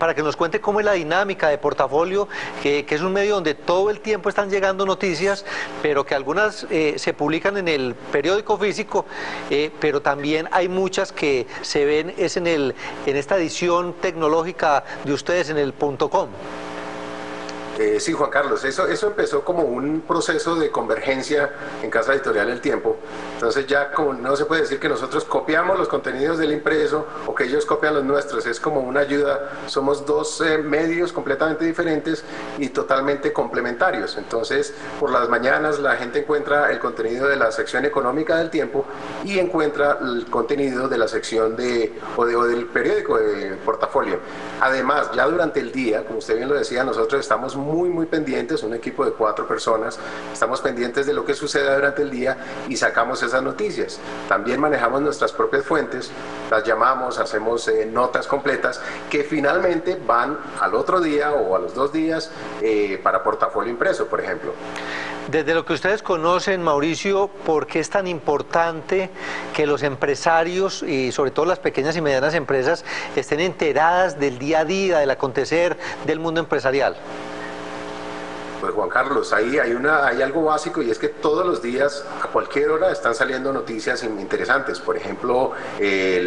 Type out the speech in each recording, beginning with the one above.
para que nos cuente cómo es la dinámica de Portafolio, que es un medio donde todo el tiempo están llegando noticias, pero que algunas se publican en el periódico físico, pero también hay muchas que se ven en esta edición tecnológica de ustedes en el .com. Sí, Juan Carlos, eso empezó como un proceso de convergencia en Casa Editorial El Tiempo. Entonces ya como no se puede decir que nosotros copiamos los contenidos del impreso o que ellos copian los nuestros, es como una ayuda. Somos dos medios completamente diferentes y totalmente complementarios. Entonces por las mañanas la gente encuentra el contenido de la sección económica del Tiempo y encuentra el contenido de la sección o del periódico de Portafolio. Además, ya durante el día, como usted bien lo decía, nosotros estamos muy pendientes, un equipo de 4 personas, estamos pendientes de lo que suceda durante el día y sacamos esas noticias. También manejamos nuestras propias fuentes, las llamamos, hacemos notas completas que finalmente van al otro día o a los 2 días para Portafolio impreso, por ejemplo. Desde lo que ustedes conocen, Mauricio, ¿por qué es tan importante que los empresarios y sobre todo las pequeñas y medianas empresas estén enteradas del día a día, del acontecer del mundo empresarial? Pues Juan Carlos, ahí hay algo básico y es que todos los días, a cualquier hora, están saliendo noticias interesantes. Por ejemplo,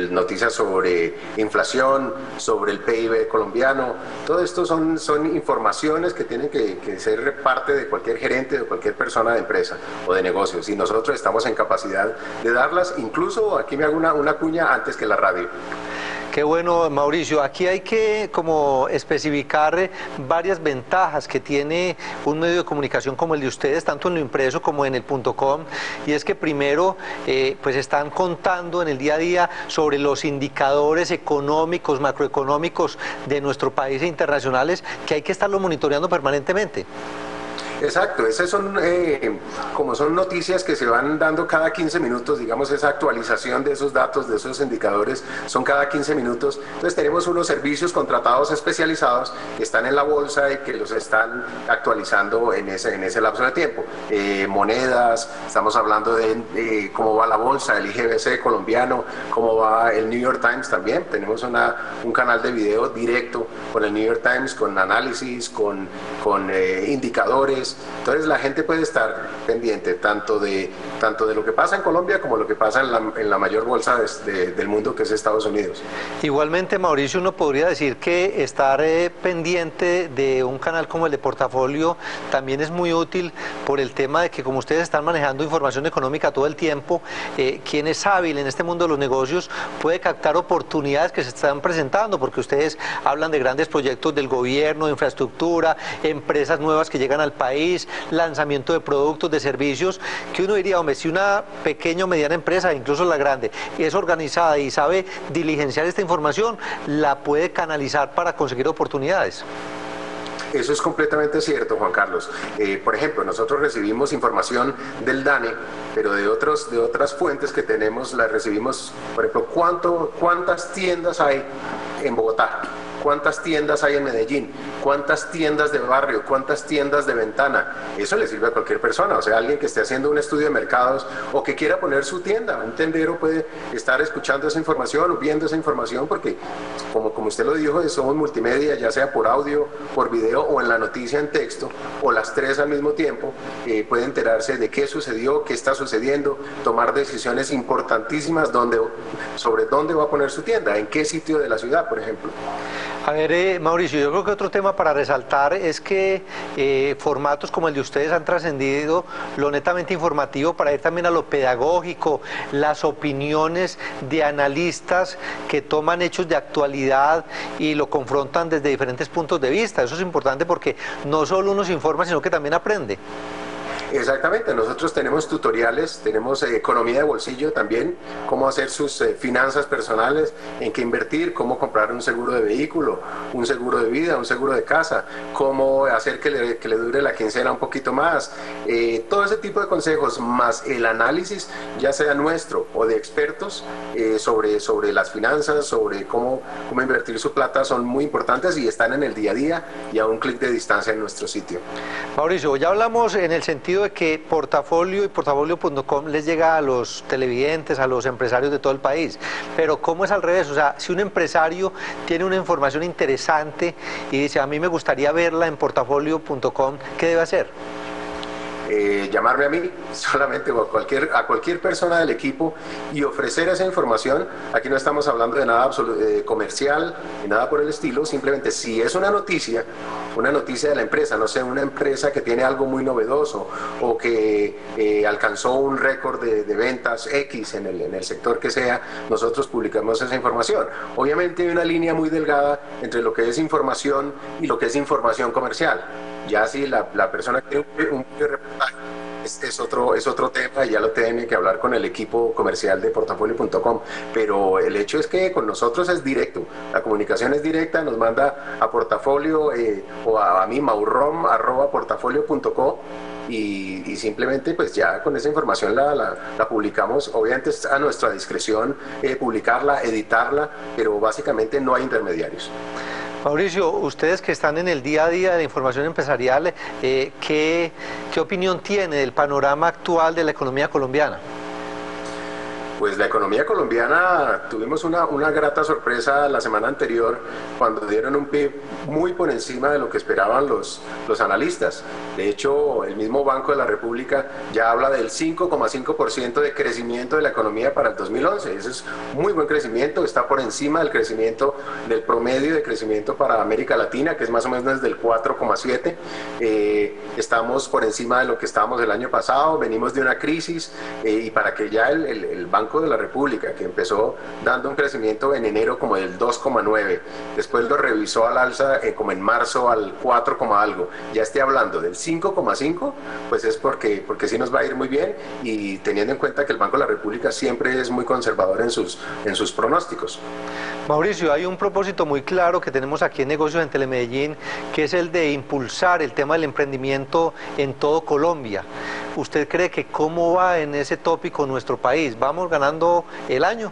noticias sobre inflación, sobre el PIB colombiano. Todo esto son informaciones que tienen que ser parte de cualquier gerente, de cualquier persona de empresa o de negocios. Y nosotros estamos en capacidad de darlas, incluso aquí me hago una cuña antes que la radio. Qué bueno, Mauricio. Aquí hay que como especificar varias ventajas que tiene un medio de comunicación como el de ustedes, tanto en lo impreso como en el .com, y es que primero pues están contando en el día a día sobre los indicadores económicos, macroeconómicos de nuestro país e internacionales, que hay que estarlo monitoreando permanentemente. Exacto, esas son como son noticias que se van dando cada 15 minutos, digamos, esa actualización de esos datos, de esos indicadores, son cada 15 minutos. Entonces tenemos unos servicios contratados especializados que están en la bolsa y que los están actualizando en ese lapso de tiempo. Monedas, estamos hablando de cómo va la bolsa, el IGBC colombiano, cómo va el New York Times también. Tenemos un canal de video directo con el New York Times, con análisis, con indicadores. Entonces la gente puede estar pendiente tanto de lo que pasa en Colombia como lo que pasa en la mayor bolsa del mundo, que es Estados Unidos. Igualmente, Mauricio, uno podría decir que estar pendiente de un canal como el de Portafolio también es muy útil por el tema de que como ustedes están manejando información económica todo el tiempo, quien es hábil en este mundo de los negocios puede captar oportunidades que se están presentando, porque ustedes hablan de grandes proyectos del gobierno, de infraestructura, empresas nuevas que llegan al país, lanzamiento de productos, de servicios, que uno diría, hombre, si una pequeña o mediana empresa, incluso la grande, es organizada y sabe diligenciar esta información, la puede canalizar para conseguir oportunidades. Eso es completamente cierto, Juan Carlos. Por ejemplo, nosotros recibimos información del DANE, pero de otras fuentes que tenemos, las recibimos, por ejemplo, ¿cuántas tiendas hay en Bogotá? ¿Cuántas tiendas hay en Medellín? ¿Cuántas tiendas de barrio? ¿Cuántas tiendas de ventana? Eso le sirve a cualquier persona, o sea, alguien que esté haciendo un estudio de mercados o que quiera poner su tienda. Un tendero puede estar escuchando esa información o viendo esa información porque, como usted lo dijo, somos multimedia, ya sea por audio, por video o en la noticia en texto, o las 3 al mismo tiempo. Puede enterarse de qué sucedió, qué está sucediendo, tomar decisiones importantísimas sobre dónde va a poner su tienda, en qué sitio de la ciudad, por ejemplo. A ver, Mauricio, yo creo que otro tema para resaltar es que formatos como el de ustedes han trascendido lo netamente informativo para ir también a lo pedagógico, las opiniones de analistas que toman hechos de actualidad y lo confrontan desde diferentes puntos de vista. Eso es importante porque no solo uno se informa, sino que también aprende. Exactamente, nosotros tenemos tutoriales, tenemos economía de bolsillo también, cómo hacer sus finanzas personales, en qué invertir, cómo comprar un seguro de vehículo, un seguro de vida, un seguro de casa, cómo hacer que le dure la quincena un poquito más. Todo ese tipo de consejos, más el análisis, ya sea nuestro o de expertos, sobre las finanzas, sobre cómo invertir su plata, son muy importantes y están en el día a día y a un clic de distancia en nuestro sitio. Mauricio, ya hablamos en el sentido de que Portafolio y Portafolio.com les llega a los televidentes, a los empresarios de todo el país, pero ¿cómo es al revés? O sea, si un empresario tiene una información interesante y dice, a mí me gustaría verla en Portafolio.com, ¿qué debe hacer? Llamarme a mí solamente o a cualquier persona del equipo y ofrecer esa información. Aquí no estamos hablando de nada comercial ni nada por el estilo, simplemente si es una noticia de la empresa, no sé, una empresa que tiene algo muy novedoso o que alcanzó un récord de ventas X en el sector que sea, nosotros publicamos esa información. Obviamente hay una línea muy delgada entre lo que es información y lo que es información comercial. Ya si la persona tiene un reportaje, es otro tema y ya lo tiene que hablar con el equipo comercial de Portafolio.com, pero el hecho es que con nosotros es directo, la comunicación es directa, nos manda a Portafolio o a mí, maurom@portafolio.co, y simplemente pues ya con esa información la publicamos. Obviamente es a nuestra discreción publicarla, editarla, pero básicamente no hay intermediarios. Mauricio, ustedes que están en el día a día de la información empresarial, ¿qué opinión tiene del panorama actual de la economía colombiana? Pues la economía colombiana, tuvimos una grata sorpresa la semana anterior cuando dieron un PIB muy por encima de lo que esperaban los analistas. De hecho, el mismo Banco de la República ya habla del 5,5% de crecimiento de la economía para el 2011. Ese es muy buen crecimiento, está por encima del crecimiento del promedio de crecimiento para América Latina, que es más o menos del 4,7%. Estamos por encima de lo que estábamos el año pasado, venimos de una crisis y para que ya el Banco de la República, que empezó dando un crecimiento en enero como del 2,9, después lo revisó al alza como en marzo al 4, algo, ya esté hablando del 5,5, pues es porque sí nos va a ir muy bien, y teniendo en cuenta que el Banco de la República siempre es muy conservador en sus pronósticos. Mauricio, hay un propósito muy claro que tenemos aquí en Negocios en Telemedellín, que es el de impulsar el tema del emprendimiento en todo Colombia. ¿Usted cree que cómo va en ese tópico nuestro país? ¿Vamos ganando el año?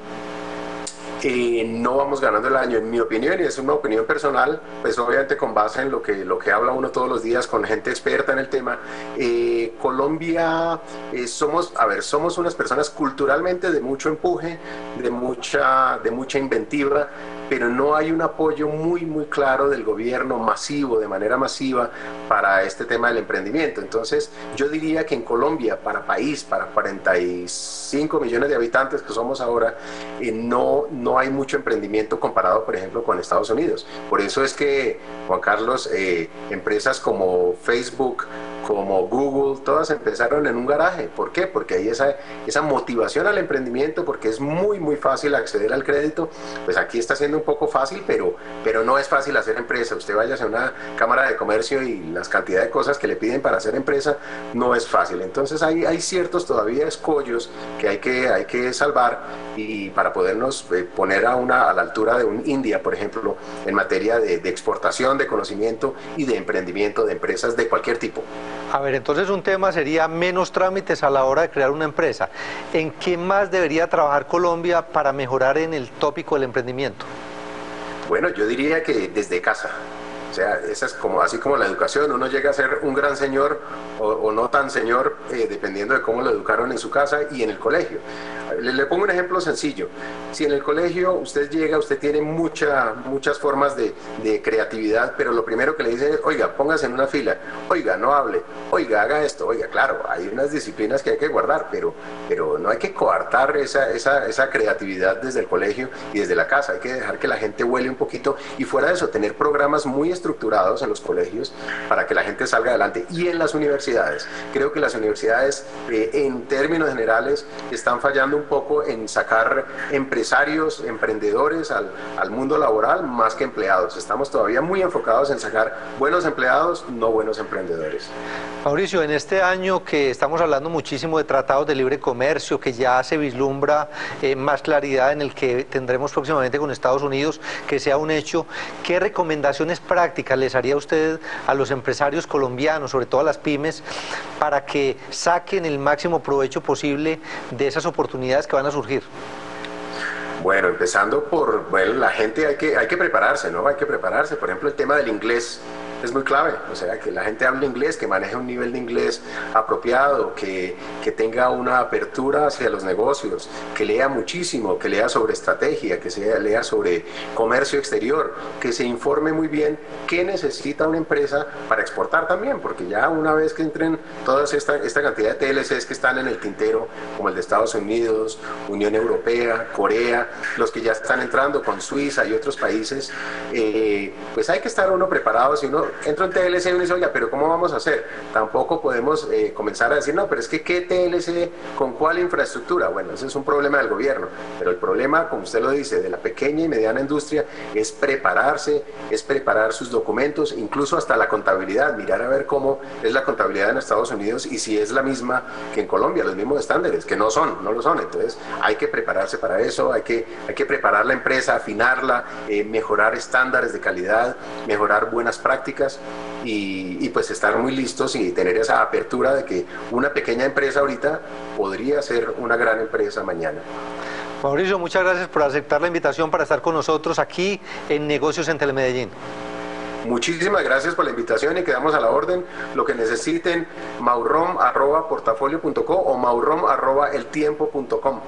No vamos ganando el año, en mi opinión, y es una opinión personal, pues obviamente con base en lo que habla uno todos los días con gente experta en el tema. Colombia, somos unas personas culturalmente de mucho empuje, de mucha inventiva, pero no hay un apoyo muy claro del gobierno masivo, de manera masiva, para este tema del emprendimiento. Entonces yo diría que en Colombia, para 45 millones de habitantes que somos ahora, no hay mucho emprendimiento comparado, por ejemplo, con Estados Unidos. Por eso es que, Juan Carlos, empresas como Facebook, como Google, todas empezaron en un garaje. ¿Por qué? Porque hay esa motivación al emprendimiento, porque es muy fácil acceder al crédito. Pues aquí está siendo un poco fácil, pero no es fácil hacer empresa. Usted vaya a una cámara de comercio y las cantidades de cosas que le piden para hacer empresa no es fácil. Entonces hay ciertos todavía escollos que hay que salvar, y para podernos poner a la altura de un India, por ejemplo, en materia de exportación, de conocimiento y de emprendimiento de empresas de cualquier tipo. A ver, entonces un tema sería menos trámites a la hora de crear una empresa. ¿En qué más debería trabajar Colombia para mejorar en el tópico del emprendimiento? Bueno, yo diría que desde casa. O sea, esa es así como la educación, uno llega a ser un gran señor o no tan señor, dependiendo de cómo lo educaron en su casa y en el colegio. Le pongo un ejemplo sencillo. Si en el colegio usted llega, usted tiene muchas formas de creatividad, pero lo primero que le dicen es, oiga, póngase en una fila, oiga, no hable, oiga, haga esto, oiga, claro, hay unas disciplinas que hay que guardar, pero no hay que coartar esa creatividad desde el colegio y desde la casa. Hay que dejar que la gente vuele un poquito, y fuera de eso, tener programas muy estructurados en los colegios para que la gente salga adelante. Y en las universidades, creo que las universidades en términos generales están fallando un poco en sacar empresarios, emprendedores al mundo laboral más que empleados. Estamos todavía muy enfocados en sacar buenos empleados, no buenos emprendedores. Mauricio, en este año que estamos hablando muchísimo de tratados de libre comercio, que ya se vislumbra más claridad en el que tendremos próximamente con Estados Unidos, que sea un hecho, ¿qué recomendaciones prácticas les haría usted a los empresarios colombianos, sobre todo a las pymes, para que saquen el máximo provecho posible de esas oportunidades que van a surgir? Bueno, empezando por, la gente hay que prepararse, ¿no? Hay que prepararse. Por ejemplo, el tema del inglés. es muy clave, o sea, que la gente hable inglés, que maneje un nivel de inglés apropiado, que tenga una apertura hacia los negocios, que lea muchísimo, que lea sobre estrategia, que lea sobre comercio exterior, que se informe muy bien qué necesita una empresa para exportar también, porque ya una vez que entren toda esta cantidad de TLCs que están en el tintero, como el de Estados Unidos, Unión Europea, Corea, los que ya están entrando con Suiza y otros países, pues hay que estar uno preparado. Si uno entra en TLC y uno dice, oiga, pero ¿cómo vamos a hacer? Tampoco podemos comenzar a decir, no, pero es que ¿qué TLC con cuál infraestructura? Bueno, ese es un problema del gobierno, pero el problema, como usted lo dice, de la pequeña y mediana industria es prepararse, es preparar sus documentos, incluso hasta la contabilidad, mirar a ver cómo es la contabilidad en Estados Unidos y si es la misma que en Colombia, los mismos estándares, que no lo son. Entonces hay que prepararse para eso, hay que preparar la empresa, afinarla, mejorar estándares de calidad, mejorar buenas prácticas y pues estar muy listos y tener esa apertura de que una pequeña empresa ahorita podría ser una gran empresa mañana. Mauricio, muchas gracias por aceptar la invitación para estar con nosotros aquí en Negocios en Telemedellín. Muchísimas gracias por la invitación y quedamos a la orden. Lo que necesiten, maurrom@portafolio.co o maurrom@eltiempo.com.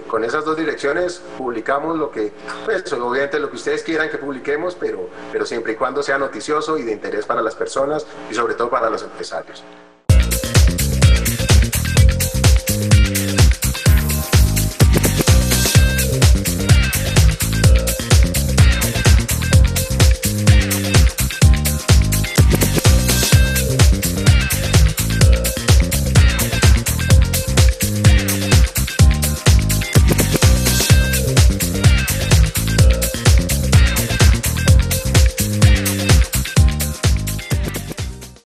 Con esas dos direcciones publicamos lo que, pues obviamente lo que ustedes quieran que publiquemos, pero siempre y cuando sea noticioso y de interés para las personas y sobre todo para los empresarios.